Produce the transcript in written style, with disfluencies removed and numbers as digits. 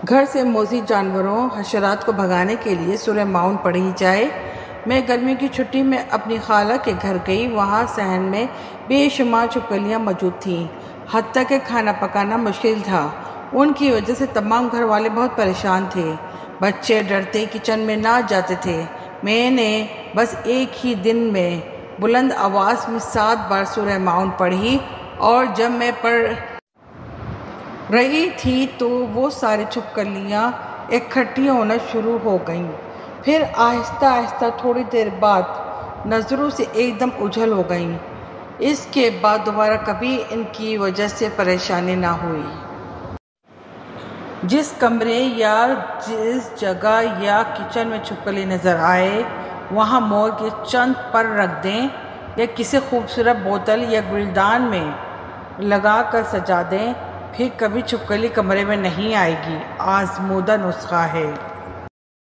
گھر سے موذی جانوروں حشرات کو بھگانے کے لیے سورہ ماؤن پڑھی جائے۔ میں گرمی کی چھٹی میں اپنی خالہ کے گھر گئی۔ وہاں صحن میں بے شمار چھپکلیاں موجود تھیں، حتیٰ کہ کھانا پکانا مشکل تھا۔ ان کی وجہ سے تمام گھر والے بہت پریشان تھے۔ بچے ڈرتے کچن میں نہ جاتے تھے۔ میں نے بس ایک ہی دن میں بلند آواز میں 7 بار سورہ ماؤن پڑھی، اور جب میں پڑھ رہی تھی تو وہ ساری چھپکلیاں اکٹھی ہونا شروع ہو گئیں، پھر آہستہ آہستہ تھوڑی دیر بعد نظروں سے ایک دم اوجھل ہو گئیں۔ اس کے بعد دوبارہ کبھی ان کی وجہ سے پریشانی نہ ہوئی۔ جس کمرے یا جس جگہ یا کچن میں چھپکلی نظر آئے، وہاں مور کے چند پر رکھ دیں یا کسی خوبصورت بوتل یا گلدان میں لگا کر سجا دیں، پھر کبھی چھپکلی کمرے میں نہیں آئے گی۔ آزمودہ نسخہ ہے۔